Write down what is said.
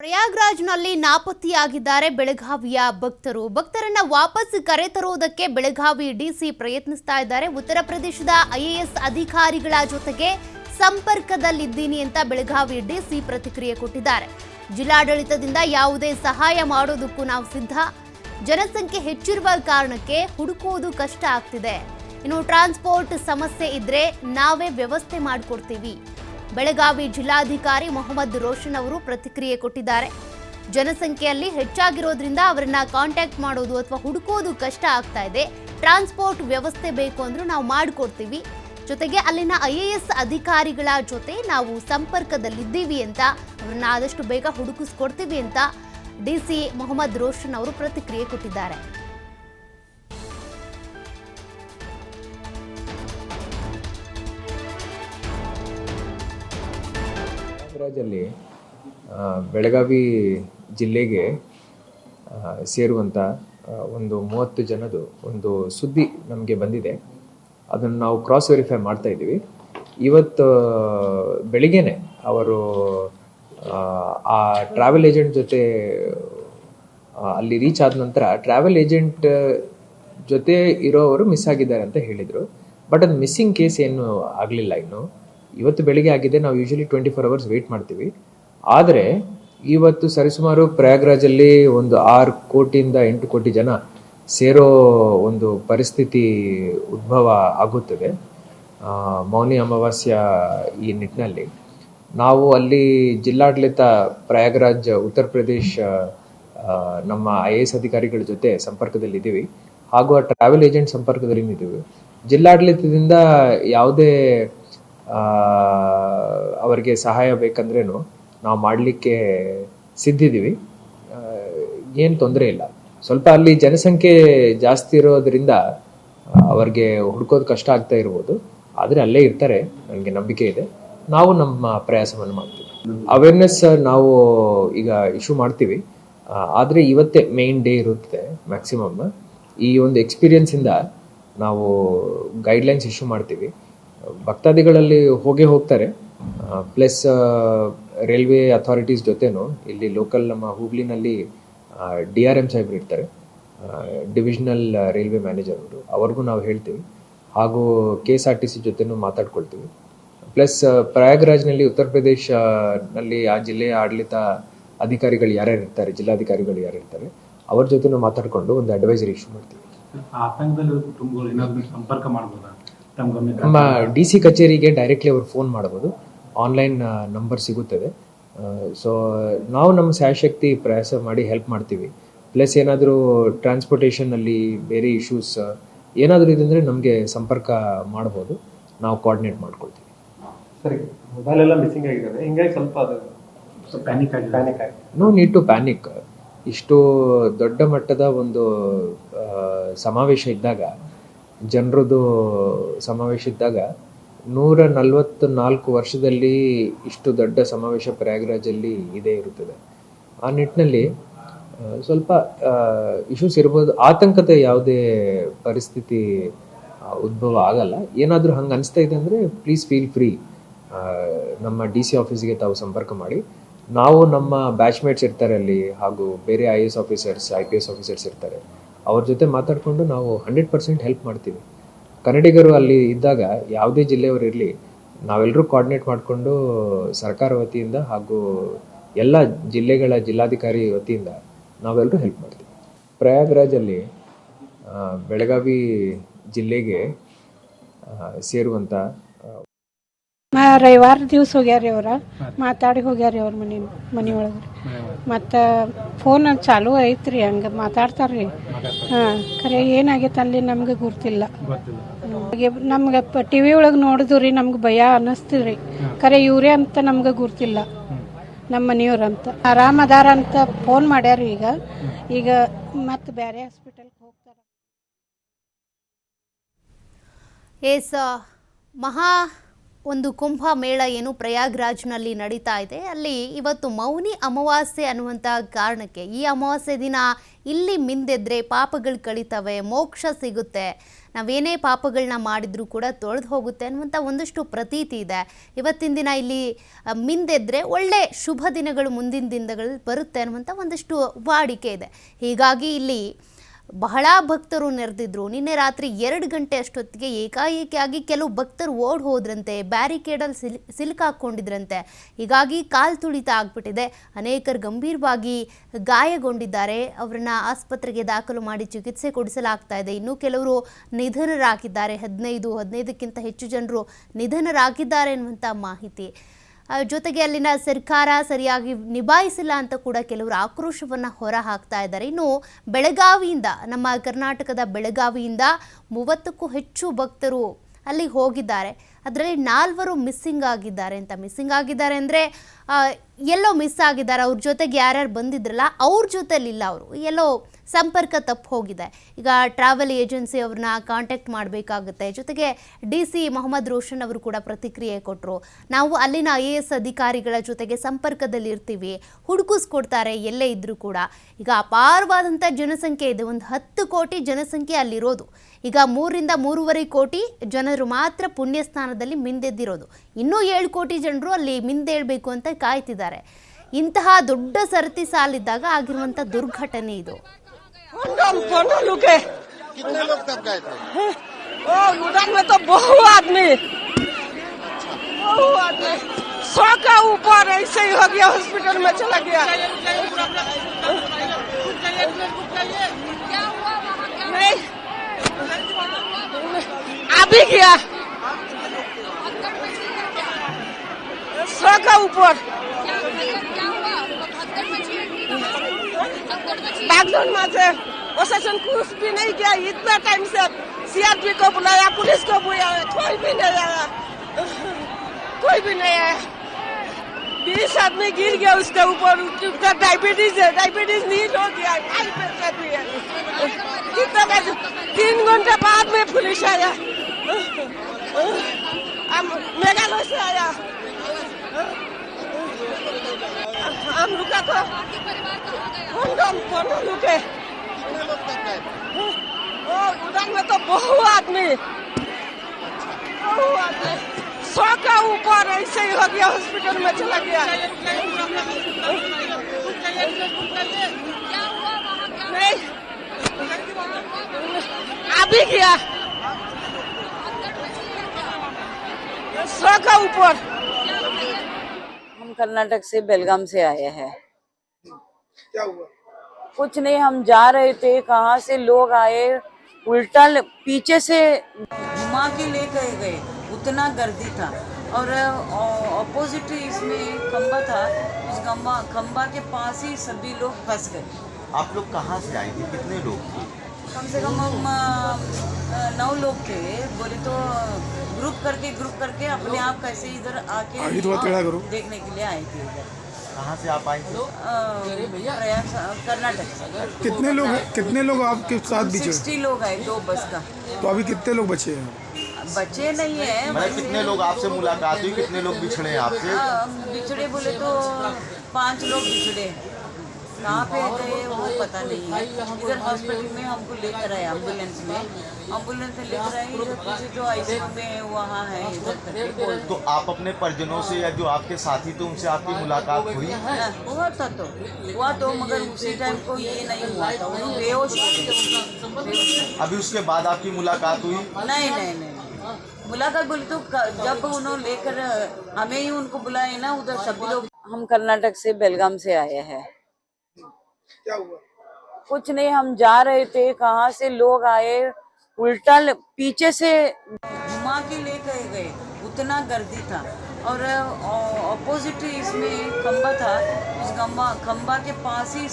ಪ್ರಯಾಗ್ರಾಜ್ನಲ್ಲಿ ನಾಪತ್ತೆಯಾಗಿದ್ದಾರೆ ಬೆಳಗಾವಿಯ ಭಕ್ತರನ್ನ ವಾಪಸ್ ಕರೆತರುವುದಕ್ಕೆ ಬೆಳಗಾವಿ ಡಿಸಿ ಪ್ರಯತ್ನಿಸ್ತಾ ಇದ್ದಾರೆ. ಉತ್ತರ ಪ್ರದೇಶದ ಐಎಎಸ್ ಅಧಿಕಾರಿಗಳ ಜೊತೆಗೆ ಸಂಪರ್ಕದಲ್ಲಿದ್ದೀನಿ ಅಂತ ಬೆಳಗಾವಿ ಡಿಸಿ ಪ್ರತಿಕ್ರಿಯೆ ಕೊಟ್ಟಿದ್ದಾರೆ. ಜಿಲ್ಲಾಡಳಿತದಿಂದ ಯಾವುದೇ ಸಹಾಯ ಮಾಡೋದಕ್ಕೂ ನಾವು ಸಿದ್ಧ. ಜನಸಂಖ್ಯೆ ಹೆಚ್ಚಿರುವ ಕಾರಣಕ್ಕೆ ಹುಡುಕೋದು ಕಷ್ಟ ಆಗ್ತಿದೆ. ಇನ್ನು ಟ್ರಾನ್ಸ್ಪೋರ್ಟ್ ಸಮಸ್ಯೆ ಇದ್ರೆ ನಾವೇ ವ್ಯವಸ್ಥೆ ಮಾಡಿಕೊಡ್ತೀವಿ. ಬೆಳಗಾವಿ ಜಿಲ್ಲಾಧಿಕಾರಿ ಮೊಹಮ್ಮದ್ ರೋಷನ್ ಅವರು ಪ್ರತಿಕ್ರಿಯೆ ಕೊಟ್ಟಿದ್ದಾರೆ. ಜನಸಂಖ್ಯೆಯಲ್ಲಿ ಹೆಚ್ಚಾಗಿರೋದ್ರಿಂದ ಅವರನ್ನ ಕಾಂಟ್ಯಾಕ್ಟ್ ಮಾಡೋದು ಅಥವಾ ಹುಡುಕೋದು ಕಷ್ಟ ಆಗ್ತಾ ಇದೆ. ಟ್ರಾನ್ಸ್ಪೋರ್ಟ್ ವ್ಯವಸ್ಥೆ ಬೇಕು ಅಂದ್ರೂ ನಾವು ಮಾಡಿಕೊಡ್ತೀವಿ. ಜೊತೆಗೆ ಅಲ್ಲಿನ ಐಎಎಸ್ ಅಧಿಕಾರಿಗಳ ಜೊತೆ ನಾವು ಸಂಪರ್ಕದಲ್ಲಿದ್ದೀವಿ ಅಂತ, ಅವರನ್ನ ಆದಷ್ಟು ಬೇಗ ಹುಡುಕಿಸ್ಕೊಡ್ತೀವಿ ಅಂತ ಡಿಸಿ ಮೊಹಮ್ಮದ್ ರೋಷನ್ ಅವರು ಪ್ರತಿಕ್ರಿಯೆ ಕೊಟ್ಟಿದ್ದಾರೆ. ರಾಜ್ಯದಲ್ಲಿ ಬೆಳಗಾವಿ ಜಿಲ್ಲೆಗೆ ಸೇರುವಂಥ ಒಂದು 30 ಜನದು ಒಂದು ಸುದ್ದಿ ನಮಗೆ ಬಂದಿದೆ. ಅದನ್ನು ನಾವು ಕ್ರಾಸ್ ವೆರಿಫೈ ಮಾಡ್ತಾ ಇದ್ದೀವಿ. ಇವತ್ತು ಬೆಳಿಗ್ಗೆನೆ ಅವರು ಆ ಟ್ರಾವೆಲ್ ಏಜೆಂಟ್ ಜೊತೆ ಅಲ್ಲಿ ರೀಚ್ ಆದ ನಂತರ ಟ್ರಾವೆಲ್ ಏಜೆಂಟ್ ಜೊತೆ ಇರೋವರು ಮಿಸ್ ಆಗಿದ್ದಾರೆ ಅಂತ ಹೇಳಿದರು. ಬಟ್ ಅದು ಮಿಸ್ಸಿಂಗ್ ಕೇಸ್ ಏನು ಆಗಲಿಲ್ಲ. ಇನ್ನು ಇವತ್ತು ಬೆಳಿಗ್ಗೆ ಆಗಿದೆ. ನಾವು ಯೂಶಲಿ 24 hours ವೆಯ್ಟ್ ಮಾಡ್ತೀವಿ. ಆದರೆ ಇವತ್ತು ಸರಿಸುಮಾರು ಪ್ರಯಾಗ್ರಾಜಲ್ಲಿ ಒಂದು 6 ಕೋಟಿಯಿಂದ 8 ಕೋಟಿ ಜನ ಸೇರೋ ಒಂದು ಪರಿಸ್ಥಿತಿ ಉದ್ಭವ ಆಗುತ್ತದೆ. ಮೌನಿ ಅಮಾವಾಸ್ಯ ಈ ನಿಟ್ಟಿನಲ್ಲಿ ನಾವು ಅಲ್ಲಿ ಜಿಲ್ಲಾಡಳಿತ ಪ್ರಯಾಗ್ರಾಜ್ ಉತ್ತರ ಪ್ರದೇಶ್ ನಮ್ಮ IAS ಅಧಿಕಾರಿಗಳ ಜೊತೆ ಸಂಪರ್ಕದಲ್ಲಿದ್ದೀವಿ. ಹಾಗೂ ಆ ಟ್ರಾವೆಲ್ ಏಜೆಂಟ್ ಸಂಪರ್ಕದಲ್ಲಿ ಇದ್ದೀವಿ. ಜಿಲ್ಲಾಡಳಿತದಿಂದ ಯಾವುದೇ ಅವರಿಗೆ ಸಹಾಯ ಬೇಕಂದ್ರೇನು ನಾವು ಮಾಡಲಿಕ್ಕೆ ಸಿದ್ಧಿದ್ದೀವಿ. ಏನು ತೊಂದರೆ ಇಲ್ಲ. ಸ್ವಲ್ಪ ಅಲ್ಲಿ ಜನಸಂಖ್ಯೆ ಜಾಸ್ತಿ ಇರೋದ್ರಿಂದ ಅವ್ರಿಗೆ ಹುಡ್ಕೋದು ಕಷ್ಟ ಆಗ್ತಾ ಇರ್ಬೋದು. ಆದರೆ ಅಲ್ಲೇ ಇರ್ತಾರೆ, ನನಗೆ ನಂಬಿಕೆ ಇದೆ. ನಾವು ನಮ್ಮ ಪ್ರಯಾಸವನ್ನು ಮಾಡ್ತೀವಿ. ಅವೇರ್ನೆಸ್ ನಾವು ಈಗ ಇಶ್ಯೂ ಮಾಡ್ತೀವಿ. ಆದರೆ ಇವತ್ತೇ ಮೇನ್ ಡೇ ಇರುತ್ತೆ ಮ್ಯಾಕ್ಸಿಮಮ್. ಈ ಒಂದು ಎಕ್ಸ್ಪೀರಿಯನ್ಸಿಂದ ನಾವು ಗೈಡ್ಲೈನ್ಸ್ ಇಶ್ಯೂ ಮಾಡ್ತೀವಿ. ಭಕ್ತಾದಿಗಳಲ್ಲಿ ಹೋಗ್ತಾರೆ. ಪ್ಲಸ್ ರೈಲ್ವೆ ಅಥಾರಿಟೀಸ್ ಜೊತೆನೂ ಇಲ್ಲಿ ಲೋಕಲ್ ನಮ್ಮ ಹುಬ್ಳಿನಲ್ಲಿ DRM ಸಾಹೇಬ್ರು ಇರ್ತಾರೆ, ಡಿವಿಷನಲ್ ರೈಲ್ವೆ ಮ್ಯಾನೇಜರ್ ಅವರು, ಅವ್ರಿಗೂ ನಾವು ಹೇಳ್ತೀವಿ. ಹಾಗೂ KSRTC ಜೊತೆನೂ ಮಾತಾಡ್ಕೊಳ್ತೀವಿ. ಪ್ಲಸ್ ಪ್ರಯಾಗ್ರಾಜ್ನಲ್ಲಿ ಉತ್ತರ ಪ್ರದೇಶನಲ್ಲಿ ಆ ಜಿಲ್ಲೆಯ ಆಡಳಿತ ಅಧಿಕಾರಿಗಳು ಯಾರ್ಯಾರು ಇರ್ತಾರೆ, ಜಿಲ್ಲಾಧಿಕಾರಿಗಳು ಯಾರು ಇರ್ತಾರೆ, ಅವ್ರ ಜೊತೆನೂ ಮಾತಾಡಿಕೊಂಡು ಒಂದು ಅಡ್ವೈಸರಿ ಇಶ್ಯೂ ಮಾಡ್ತೀವಿ. ಸಂಪರ್ಕ ಮಾಡ್ಬೋದಾ? ನಮ್ಮ DC ಕಚೇರಿಗೆ ಡೈರೆಕ್ಟ್ಲಿ ಅವ್ರು ಫೋನ್ ಮಾಡ್ಬೋದು. ಆನ್ಲೈನ್ ನಂಬರ್ ಸಿಗುತ್ತದೆ. ಸೊ ನಾವು ನಮ್ಮ ಶಾಯಶಕ್ತಿ ಪ್ರಯಾಸ ಮಾಡಿ ಹೆಲ್ಪ್ ಮಾಡ್ತೀವಿ. ಪ್ಲಸ್ ಏನಾದರೂ ಟ್ರಾನ್ಸ್ಪೋರ್ಟೇಷನಲ್ಲಿ ಬೇರೆ ಇಶ್ಯೂಸ್ ಏನಾದರೂ ಇದಂದರೆ ನಮಗೆ ಸಂಪರ್ಕ ಮಾಡ್ಬೋದು. ನಾವು ಕೋಆರ್ಡಿನೇಟ್ ಮಾಡ್ಕೊಳ್ತೀವಿ. ಸರಿ, ಮೊಬೈಲ್ ಎಲ್ಲ ಮಿಸ್ಸಿಂಗ್ ಆಗಿದ್ದಾವೆ, ಹಿಂಗಾಗಿ ಸ್ವಲ್ಪ ಅದು ಪ್ಯಾನಿಕ್ ಆಗಿದೆ. No need to panic. ಇಷ್ಟು ದೊಡ್ಡ ಮಟ್ಟದ ಒಂದು ಸಮಾವೇಶ ಇದ್ದಾಗ, ಜನರದು ಸಮಾವೇಶ ಇದ್ದಾಗ 144 ವರ್ಷದಲ್ಲಿ ಇಷ್ಟು ದೊಡ್ಡ ಸಮಾವೇಶ ಪ್ರಯಾಗ್ರಾಜಲ್ಲಿ ಇದೇ ಇರುತ್ತದೆ. ಆ ನಿಟ್ಟಿನಲ್ಲಿ ಸ್ವಲ್ಪ ಇಶ್ಯೂಸ್ ಇರ್ಬೋದು. ಆತಂಕದ ಯಾವುದೇ ಪರಿಸ್ಥಿತಿ ಉದ್ಭವ ಆಗಲ್ಲ. ಏನಾದರೂ ಹಂಗೆ ಅನಿಸ್ತಾ ಇದೆ ಅಂದರೆ ಪ್ಲೀಸ್ ಫೀಲ್ ಫ್ರೀ. ನಮ್ಮ DC ಆಫೀಸಿಗೆ ತಾವು ಸಂಪರ್ಕ ಮಾಡಿ. ನಾವು ನಮ್ಮ ಬ್ಯಾಚ್ಮೇಟ್ಸ್ ಇರ್ತಾರೆ ಅಲ್ಲಿ, ಹಾಗೂ ಬೇರೆ IAS ಆಫೀಸರ್ಸ್, IPS ಆಫೀಸರ್ಸ್ ಇರ್ತಾರೆ, ಅವ್ರ ಜೊತೆ ಮಾತಾಡಿಕೊಂಡು ನಾವು 100% ಹೆಲ್ಪ್ ಮಾಡ್ತೀವಿ. ಕನ್ನಡಿಗರು ಅಲ್ಲಿ ಇದ್ದಾಗ ಯಾವುದೇ ಜಿಲ್ಲೆಯವರು ಇರಲಿ, ನಾವೆಲ್ಲರೂ ಕೋಆರ್ಡಿನೇಟ್ ಮಾಡಿಕೊಂಡು ಸರ್ಕಾರ ವತಿಯಿಂದ ಹಾಗೂ ಎಲ್ಲ ಜಿಲ್ಲೆಗಳ ಜಿಲ್ಲಾಧಿಕಾರಿ ವತಿಯಿಂದ ನಾವೆಲ್ಲರೂ ಹೆಲ್ಪ್ ಮಾಡ್ತೀವಿ. ಪ್ರಯಾಗ್ರಾಜಲ್ಲಿ ಬೆಳಗಾವಿ ಜಿಲ್ಲೆಗೆ ಸೇರುವಂಥ ರವಿವಾರ ದಿವಸ ಹೋಗ್ಯಾರಿ. ಅವ್ರ ಮಾತಾಡಿ ಹೋಗ್ಯಾರಿ ಅವ್ರ ಮನೆ ಒಳಗೆ. ಮತ್ತು ಫೋನ್ ಚಾಲೂ ಐತ್ರಿ, ಹಂಗೆ ಮಾತಾಡ್ತಾರ್ರಿ. ಖರೆ ಏನಾಗೈತೆ ಅಲ್ಲಿ ನಮ್ಗೆ ಗುರ್ತಿಲ್ಲ. ನಮ್ಗೆ TV ಒಳಗೆ ನೋಡಿದ್ವಿ ರೀ, ನಮ್ಗೆ ಭಯ ಅನ್ನಿಸ್ತೀವ್ರಿ. ಖರೆ ಇವ್ರೇ ಅಂತ ನಮ್ಗೆ ಗುರ್ತಿಲ್ಲ, ನಮ್ಮ ಮನೆಯವ್ರಂತ. ಆರಾಮ್ ಅದಾರ ಅಂತ ಫೋನ್ ಮಾಡ್ಯಾರ. ಈಗ ಮತ್ತೆ ಬೇರೆ ಹಾಸ್ಪಿಟಲ್ಗೆ ಹೋಗ್ತಾರೆ. ಮಹಾ ಒಂದು ಕುಂಭ ಮೇಳ ಏನು ಪ್ರಯಾಗ್ರಾಜ್ನಲ್ಲಿ ನಡೀತಾ ಇದೆ, ಅಲ್ಲಿ ಇವತ್ತು ಮೌನಿ ಅಮಾವಾಸ್ಯೆ ಅನ್ನುವಂಥ ಕಾರಣಕ್ಕೆ ಈ ಅಮಾವಾಸ್ಯೆ ದಿನ ಇಲ್ಲಿ ಮಿಂದೆದ್ರೆ ಪಾಪಗಳು ಕಳೀತವೆ, ಮೋಕ್ಷ ಸಿಗುತ್ತೆ, ನಾವೇನೇ ಪಾಪಗಳನ್ನ ಮಾಡಿದ್ರೂ ಕೂಡ ತೊಳೆದು ಹೋಗುತ್ತೆ ಅನ್ನುವಂಥ ಒಂದಷ್ಟು ಪ್ರತೀತಿ ಇದೆ. ಇವತ್ತಿನ ದಿನ ಇಲ್ಲಿ ಮಿಂದೆದ್ರೆ ಒಳ್ಳೆ ಶುಭ ದಿನಗಳು ಮುಂದಿನ ದಿನಗಳಲ್ಲಿ ಬರುತ್ತೆ ಅನ್ನುವಂಥ ಒಂದಷ್ಟು ವಾಡಿಕೆ ಇದೆ. ಹೀಗಾಗಿ ಇಲ್ಲಿ ಬಹಳ ಭಕ್ತರು ನೆರೆದಿದ್ರು. ನಿನ್ನೆ ರಾತ್ರಿ 2 ಗಂಟೆ ಅಷ್ಟೊತ್ತಿಗೆ ಏಕಾಏಕಿಯಾಗಿ ಕೆಲವು ಭಕ್ತರು ಓಡ್ ಹೋದ್ರಂತೆ, ಬ್ಯಾರಿಕೇಡಲ್ಲಿ ಸಿಲುಕಾಕೊಂಡಿದ್ರಂತೆ. ಹೀಗಾಗಿ ಕಾಲು ತುಳಿತ ಆಗ್ಬಿಟ್ಟಿದೆ. ಅನೇಕರು ಗಂಭೀರವಾಗಿ ಗಾಯಗೊಂಡಿದ್ದಾರೆ. ಅವರನ್ನ ಆಸ್ಪತ್ರೆಗೆ ದಾಖಲು ಮಾಡಿ ಚಿಕಿತ್ಸೆ ಕೊಡಿಸಲಾಗ್ತಾ ಇದೆ. ಇನ್ನು ಕೆಲವರು ನಿಧನರಾಗಿದ್ದಾರೆ. 15ಕ್ಕಿಂತ ಹೆಚ್ಚು ಜನರು ನಿಧನರಾಗಿದ್ದಾರೆ ಅನ್ನುವಂಥ ಮಾಹಿತಿ. ಜೊತೆಗೆ ಅಲ್ಲಿನ ಸರ್ಕಾರ ಸರಿಯಾಗಿ ನಿಭಾಯಿಸಿಲ್ಲ ಅಂತ ಕೂಡ ಕೆಲವರು ಆಕ್ರೋಶವನ್ನು ಹೊರ ಹಾಕ್ತಾ ಇದ್ದಾರೆ. ಇನ್ನು ಬೆಳಗಾವಿಯಿಂದ, ನಮ್ಮ ಕರ್ನಾಟಕದ ಬೆಳಗಾವಿಯಿಂದ 30ಕ್ಕೂ ಹೆಚ್ಚು ಭಕ್ತರು ಅಲ್ಲಿಗೆ ಹೋಗಿದ್ದಾರೆ. ಅದರಲ್ಲಿ 4 ಮಿಸ್ಸಿಂಗ್ ಆಗಿದ್ದಾರೆ ಅಂದರೆ ಎಲ್ಲೋ ಮಿಸ್ ಆಗಿದ್ದಾರೆ. ಅವ್ರ ಜೊತೆಗೆ ಯಾರ್ಯಾರು ಬಂದಿದ್ರಲ್ಲ ಅವ್ರ ಜೊತೆಲಿಲ್ಲ, ಅವರು ಎಲ್ಲೋ ಸಂಪರ್ಕ ತಪ್ಪು ಹೋಗಿದೆ. ಈಗ ಟ್ರಾವೆಲ್ ಏಜೆನ್ಸಿ ಅವ್ರನ್ನ ಕಾಂಟ್ಯಾಕ್ಟ್ ಮಾಡಬೇಕಾಗುತ್ತೆ. ಜೊತೆಗೆ DC ಮೊಹಮ್ಮದ್ ರೋಷನ್ ಅವರು ಕೂಡ ಪ್ರತಿಕ್ರಿಯೆ ಕೊಟ್ಟರು. ನಾವು ಅಲ್ಲಿನ IAS ಅಧಿಕಾರಿಗಳ ಜೊತೆಗೆ ಸಂಪರ್ಕದಲ್ಲಿ ಇರ್ತೀವಿ, ಹುಡುಕಿಸ್ಕೊಡ್ತಾರೆ ಎಲ್ಲೇ ಇದ್ದರೂ ಕೂಡ. ಈಗ ಅಪಾರವಾದಂಥ ಜನಸಂಖ್ಯೆ ಇದೆ, ಒಂದು 10 ಕೋಟಿ ಜನಸಂಖ್ಯೆ ಅಲ್ಲಿರೋದು. ಈಗ 3ರಿಂದ 3.5 ಕೋಟಿ ಜನರು ಮಾತ್ರ ಪುಣ್ಯ ಸ್ನಾನದಲ್ಲಿ ಮಿಂದೆದ್ದಿರೋದು. ಇನ್ನೂ 7 ಕೋಟಿ ಜನರು ಅಲ್ಲಿ ಮಿಂದೇಳಬೇಕು ಅಂತ ಕಾಯ್ತಿದ್ದಾರೆ. ಇಂತಹ ದೊಡ್ಡ ಸರತಿ ಸಾಲಿದ್ದಾಗ ಆಗಿರುವಂಥ ದುರ್ಘಟನೆ ಇದು. कितने लोग तब गए थे? उधर में तो बहु आदमी 100 का ऊपर ऐसे ही हो गया, हॉस्पिटल में चला गया। नहीं अभी गया 100 का ऊपर। बैकग्राउंड में से प्रशासन कुछ भी नहीं किया। इतना टाइम से CRP को बुलाया, पुलिस को बुलाया, कोई भी नहीं आया। 20 आदमी गिर गया उसके ऊपर। उसका डायबिटीज है, डायबिटीज नील हो गया, हाई प्रेशर भी है। कितना 3 घंटे बाद में पुलिस आया, मेघालय से आया। हम रुका तो कौन रुके। कितने लोग तब गए थे? उधर में तो बहु आदमी 100 का ऊपर ऐसे ही हो गया, हॉस्पिटल में चला गया। नहीं अभी गया 100 का ऊपर। हम कर्नाटक से बेलगाम से आए हैं। क्या हुआ? कुछ नहीं, हम जा रहे थे, कहाँ से लोग आए, उल्टा पीछे से घुमा के ले गए। उतना गर्दी था और अपोजिट इसमें खंबा था, उस खंबा के पास ही सभी लोग फंस गए। आप लोग कहाँ से आए थे? कितने लोग थे? कम से कम हम 9 लोग थे। बोले तो ग्रुप करके अपने आप कैसे इधर आके देखने के लिए आए थे। इधर कहाँ से आप आए थे? कर्नाटक से। कितने लोग आपके साथ बिछे? 60 लोग आए 2 बस का। तो अभी कितने लोग बचे हैं? बचे नहीं है। मतलब कितने लोग आपसे मुलाकात हुई, कितने लोग बिछड़े हैं आपसे? बिछड़े बोले तो 5 लोग बिछड़े। कहाँ पे गए वो पता नहीं है। इधर हॉस्पिटल में हमको लेकर आए, एम्बुलेंस में लेकर आए। इधर किसी जो ICU में वहाँ है इधर करके बोल। तो आप अपने परिजनों से या जो आपके साथी थे उनसे आपकी मुलाकात हुई? हुआ तो मगर उसी टाइम को ये नहीं हुआ था, वो बेहोश थे। अभी उसके बाद आपकी मुलाकात हुई? नहीं मुलाकात बोले तो जब उन्होंने लेकर हमें ही उनको बुलाए ना, उधर सभी लोग। हम कर्नाटक से बेलगाम से आए हैं। क्या हुआ? कुछ नहीं, हम जा रहे थे, कहाँ से लोग आए, उल्टा पीछे से घुमा के ले गए। उतना गर्दी था और अपोजिट इसमें खंबा था, उस खंबा के पास ही